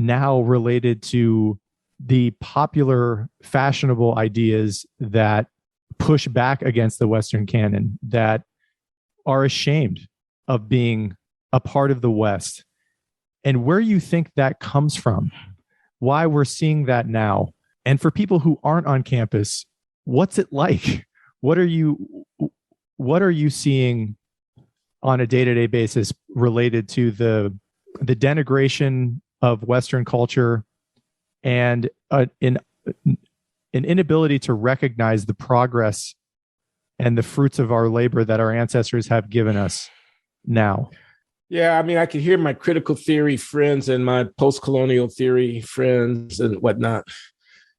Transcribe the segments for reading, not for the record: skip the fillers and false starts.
now related to the popular, fashionable ideas that push back against the Western canon, that are ashamed of being a part of the West, and where you think that comes from, why we're seeing that now. And for people who aren't on campus, what's it like? What are you seeing on a day-to-day basis related to the denigration of Western culture and an inability to recognize the progress and the fruits of our labor that our ancestors have given us now? Yeah, I mean, I can hear my critical theory friends and my post-colonial theory friends and whatnot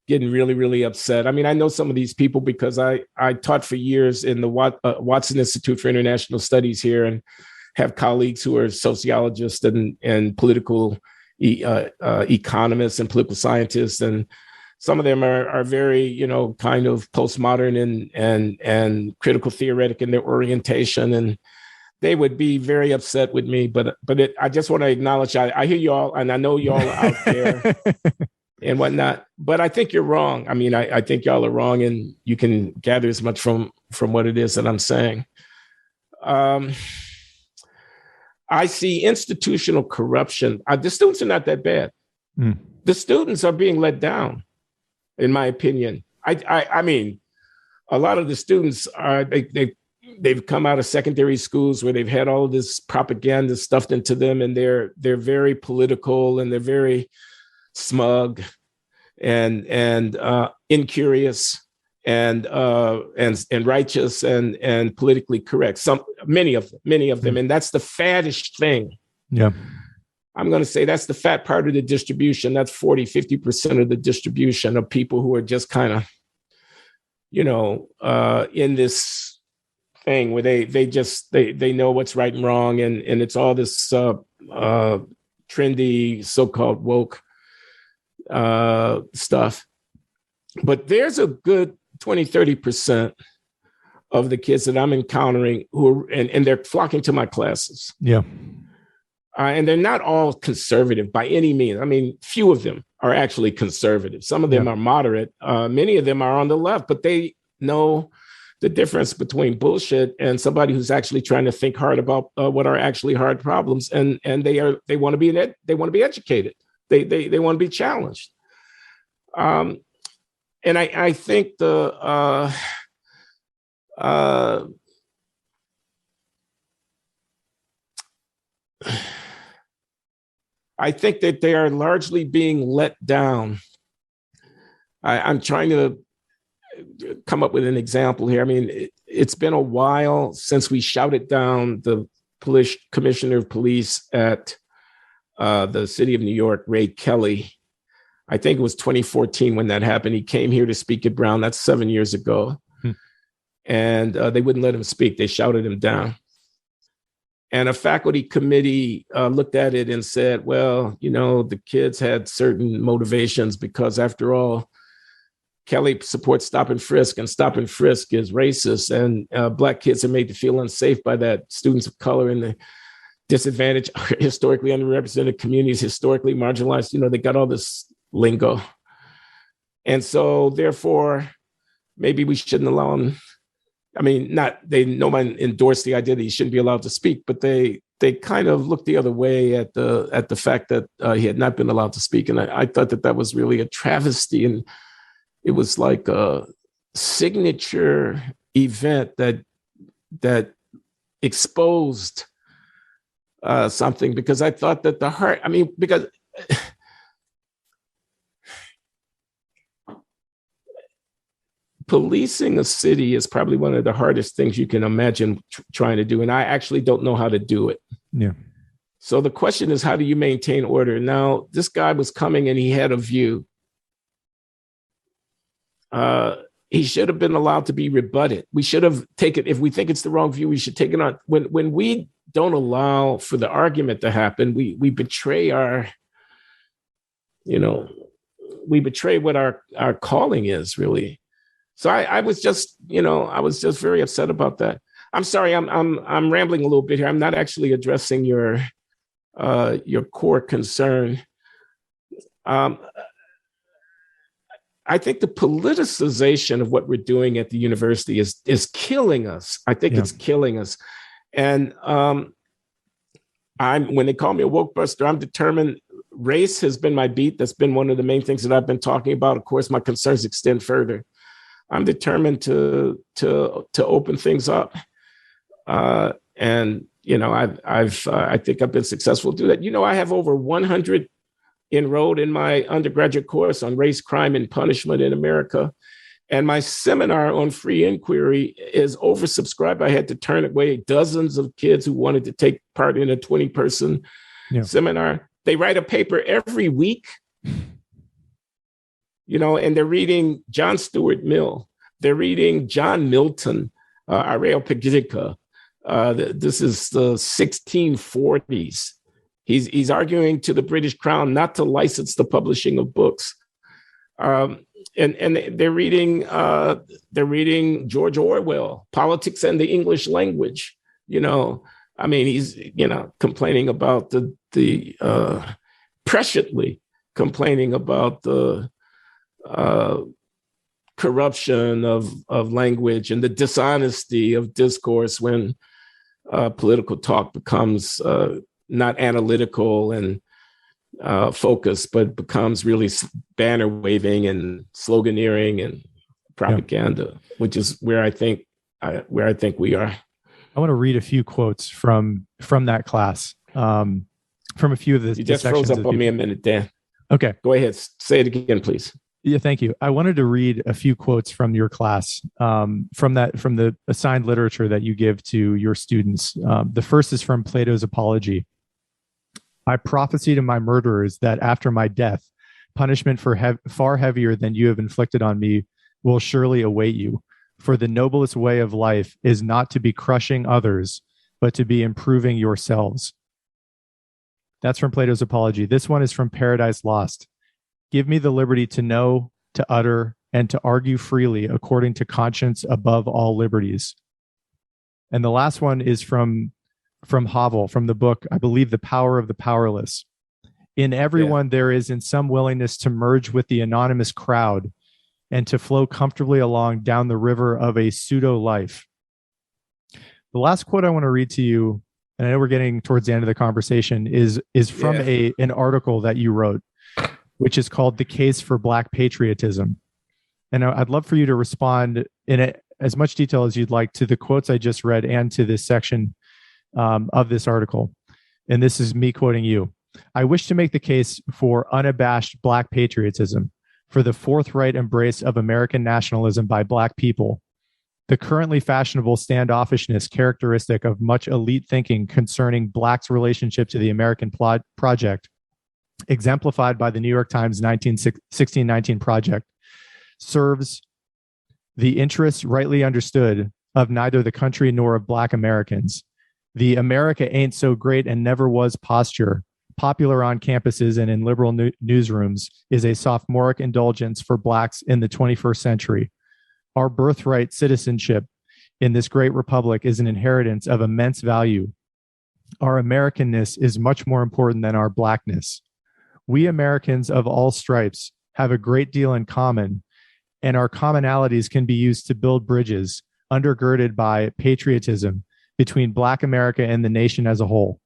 getting really, really upset. I mean, I know some of these people because I taught for years in the Watson Institute for International Studies here, and have colleagues who are sociologists and political economists and political scientists. And some of them are very, kind of postmodern and critical theoretic in their orientation. And they would be very upset with me. But I just want to acknowledge, I hear you all, and I know you all are out there and whatnot, but I think you're wrong. I mean, I think y'all are wrong, and you can gather as much from what it is that I'm saying. I see institutional corruption. The students are not that bad. The students are being let down, in my opinion. I mean, a lot of the students are, they've come out of secondary schools where they've had all of this propaganda stuffed into them, and they're very political, and they're very smug and incurious and righteous and politically correct. Many of them, and that's the faddish thing. Yeah, I'm going to say that's the fat part of the distribution. That's 40-50% of the distribution of people who are just kind of, in this thing where they know what's right and wrong, and it's all this trendy so-called woke stuff. But there's a good 20-30% of the kids that I'm encountering who are, and they're flocking to my classes. Yeah. And they're not all conservative by any means. I mean, few of them are actually conservative. Some of them are moderate. Many of them are on the left, but they know the difference between bullshit and somebody who's actually trying to think hard about what are actually hard problems. And they want to be educated. They want to be challenged. And I think I think that they are largely being let down. I'm trying to come up with an example here. I mean, it's been a while since we shouted down the commissioner of police at the city of New York, Ray Kelly. I think it was 2014 when that happened. He came here to speak at Brown. That's 7 years ago. And they wouldn't let him speak. They shouted him down. And a faculty committee looked at it and said, well, the kids had certain motivations because, after all, Kelly supports stop and frisk, and stop and frisk is racist. And Black kids are made to feel unsafe by that. Students of color in the disadvantaged, historically underrepresented communities, historically marginalized, they got all this lingo. And so, therefore, maybe we shouldn't allow them. I mean, nobody endorsed the idea that he shouldn't be allowed to speak, but they kind of looked the other way at the fact that he had not been allowed to speak. And I thought that was really a travesty. And it was like a signature event that exposed something, because I thought that because policing a city is probably one of the hardest things you can imagine trying to do. And I actually don't know how to do it. Yeah. So the question is, how do you maintain order? Now, this guy was coming and he had a view. He should have been allowed to be rebutted. We should have taken, if we think it's the wrong view, we should take it on. When we don't allow for the argument to happen, we betray we betray what our calling is, really. So I was just very upset about that. I'm sorry, I'm rambling a little bit here. I'm not actually addressing your core concern. Um, I think the politicization of what we're doing at the university is killing us. I think it's killing us. And when they call me a woke buster, I'm determined. Race has been my beat. That's been one of the main things that I've been talking about. Of course, my concerns extend further. I'm determined to open things up. And I think I've been successful to do that. I have over 100 enrolled in my undergraduate course on race, crime, and punishment in America. And my seminar on free inquiry is oversubscribed. I had to turn away dozens of kids who wanted to take part in a 20-person seminar. They write a paper every week, and they're reading John Stuart Mill. They're reading John Milton, Areopagitica. This is the 1640s. He's arguing to the British Crown not to license the publishing of books, and they're reading George Orwell, Politics and the English Language. He's complaining about the presciently complaining about the corruption of language and the dishonesty of discourse when political talk becomes not analytical and focused, but becomes really banner waving and sloganeering and propaganda, which is where I think we are. I want to read a few quotes from that class, from a few of the. You just froze up on me a minute, Dan. Okay, go ahead. Say it again, please. Yeah, thank you. I wanted to read a few quotes from your class, from the assigned literature that you give to your students. The first is from Plato's Apology. I prophesy to my murderers that after my death, punishment far heavier than you have inflicted on me will surely await you. For the noblest way of life is not to be crushing others, but to be improving yourselves. That's from Plato's Apology. This one is from Paradise Lost. Give me the liberty to know, to utter, and to argue freely according to conscience above all liberties. And the last one is from Havel, from the book, I believe, The Power of the Powerless. In everyone, there is in some willingness to merge with the anonymous crowd and to flow comfortably along down the river of a pseudo life. The last quote I want to read to you, and I know we're getting towards the end of the conversation, is from an article that you wrote, which is called The Case for Black Patriotism. And I'd love for you to respond in as much detail as you'd like to the quotes I just read and to this section of this article. And this is me quoting you. I wish to make the case for unabashed Black patriotism, for the forthright embrace of American nationalism by Black people, the currently fashionable standoffishness characteristic of much elite thinking concerning Blacks' relationship to the American project, exemplified by the New York Times 1619 Project, serves the interests rightly understood of neither the country nor of Black Americans. The America ain't so great and never was posture, popular on campuses and in liberal newsrooms, is a sophomoric indulgence for Blacks in the 21st century. Our birthright citizenship in this great republic is an inheritance of immense value. Our Americanness is much more important than our Blackness. We Americans of all stripes have a great deal in common, and our commonalities can be used to build bridges undergirded by patriotism between Black America and the nation as a whole.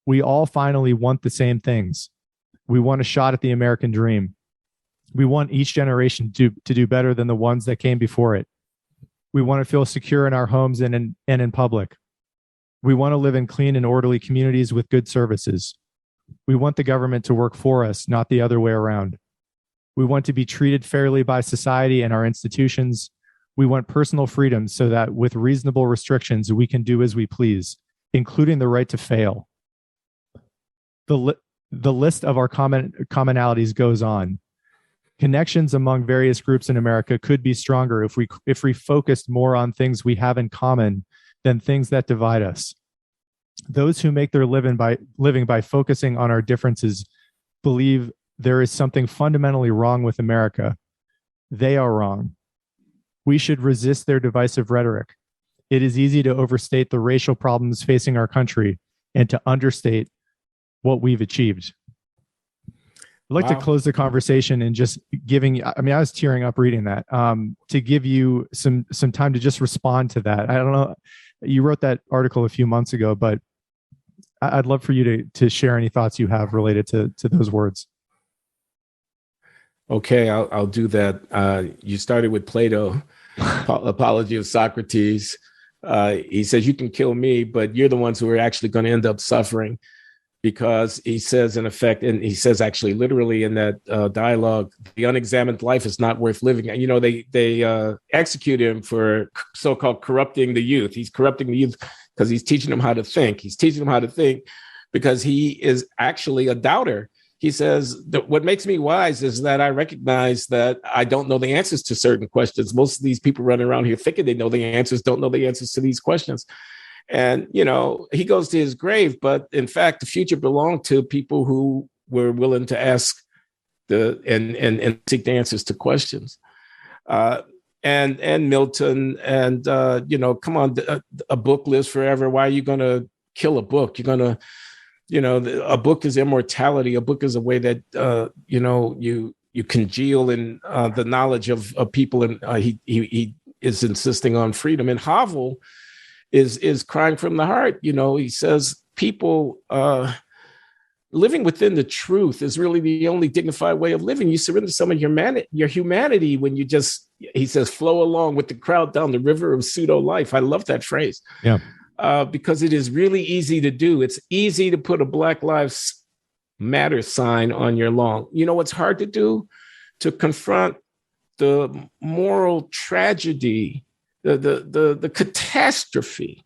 We all finally want the same things. We want a shot at the American dream. We want each generation to do better than the ones that came before it. We want to feel secure in our homes and in public. We want to live in clean and orderly communities with good services. We want the government to work for us, not the other way around. We want to be treated fairly by society and our institutions. We want personal freedom so that with reasonable restrictions, we can do as we please, including the right to fail. The list of our commonalities goes on. Connections among various groups in America could be stronger if we focused more on things we have in common than things that divide us. Those who make their living by focusing on our differences believe there is something fundamentally wrong with America. They are wrong. We should resist their divisive rhetoric. It is easy to overstate the racial problems facing our country and to understate what we've achieved. I'd like to Wow. close the conversation and just giving, I mean, I was tearing up reading that, to give you some time to just respond to that. I don't know, you wrote that article a few months ago, but I'd love for you to share any thoughts you have related to those words. Okay, I'll do that. You started with Plato, Apology of Socrates. He says, you can kill me, but you're the ones who are actually going to end up suffering, because he says, in effect, and he says actually literally in that dialogue, the unexamined life is not worth living. You know, they execute him for so-called corrupting the youth. He's corrupting the youth because he's teaching them how to think. He's teaching them how to think because he is actually a doubter. He says, what makes me wise is that I recognize that I don't know the answers to certain questions. Most of these people running around here thinking they know the answers don't know the answers to these questions. And, you know, he goes to his grave, but in fact, the future belonged to people who were willing to ask and seek the answers to questions. And Milton and, you know, come on, a book lives forever. Why are you going to kill a book? You're going to, you know, a book is immortality. A book is a way that, you know, you congeal in the knowledge of people. And he is insisting on freedom. And Havel is crying from the heart. You know, he says people living within the truth is really the only dignified way of living. You surrender some of your humanity when you just, he says, flow along with the crowd down the river of pseudo life. I love that phrase. Yeah. Because it is really easy to do. It's easy to put a Black Lives Matter sign on your lawn. You know what's hard to do? To confront the moral tragedy, the catastrophe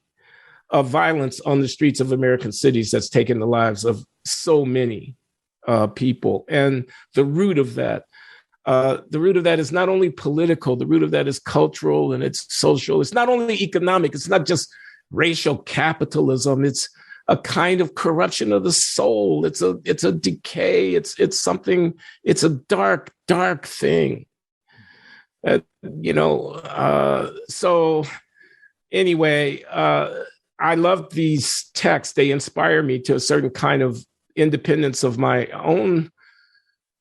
of violence on the streets of American cities that's taken the lives of so many people. And the root of that is not only political, the root of that is cultural and it's social. It's not only economic. It's not just racial capitalism. It's a kind of corruption of the soul. It's a decay. It's something, it's a dark, dark thing. You know, so anyway, I love these texts. They inspire me to a certain kind of independence of my own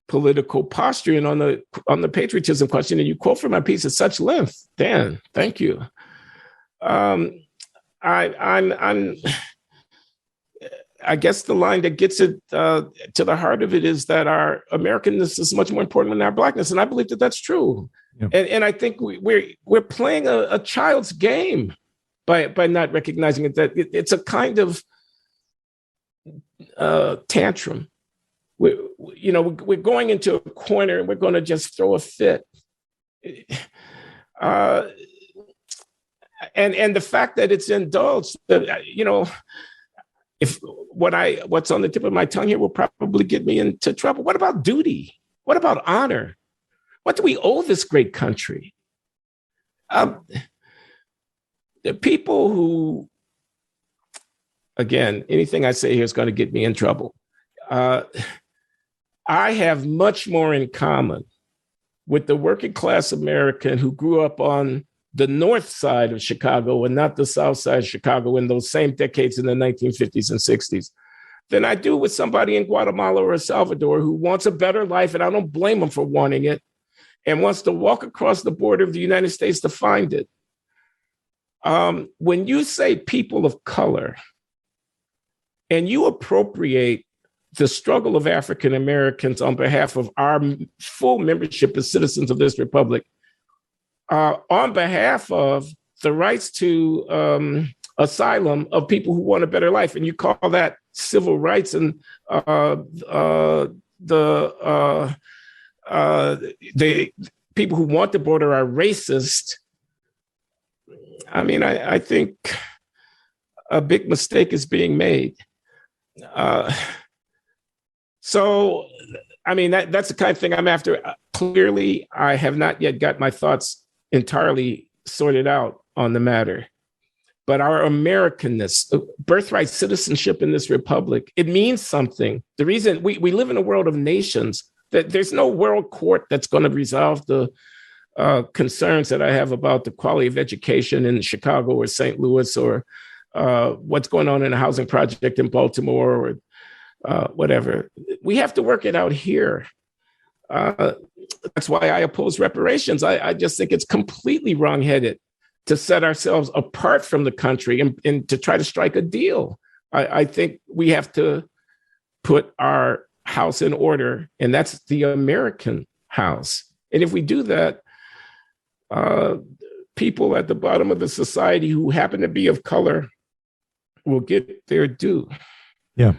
political posturing on the patriotism question. And you quote from my piece at such length. Dan, thank you. I guess the line that gets it to the heart of it is that our Americanness is much more important than our Blackness, and I believe that that's true. Yeah. And I think we're playing a child's game by not recognizing it. That it's a kind of tantrum. We're going into a corner and we're going to just throw a fit. And the fact that it's indulged, you know, if what's on the tip of my tongue here will probably get me into trouble. What about duty? What about honor? What do we owe this great country? The people who, again, anything I say here is going to get me in trouble. I have much more in common with the working class American who grew up on the north side of Chicago and not the south side of Chicago in those same decades in the 1950s and 60s than I do with somebody in Guatemala or El Salvador who wants a better life, and I don't blame them for wanting it, and wants to walk across the border of the United States to find it. When you say people of color and you appropriate the struggle of African Americans on behalf of our full membership as citizens of this republic, on behalf of the rights to asylum of people who want a better life, and you call that civil rights, and the people who want the border are racist. I mean, I think a big mistake is being made. So, I mean, that's the kind of thing I'm after. Clearly, I have not yet got my thoughts entirely sorted out on the matter. But our Americanness, birthright citizenship in this republic, it means something. The reason we live in a world of nations, that there's no world court that's going to resolve the concerns that I have about the quality of education in Chicago or St. Louis, or what's going on in a housing project in Baltimore, whatever. We have to work it out here. That's why I oppose reparations. I just think it's completely wrongheaded to set ourselves apart from the country and to try to strike a deal. I think we have to put our house in order, and that's the American house. And if we do that, people at the bottom of the society who happen to be of color will get their due. Yeah.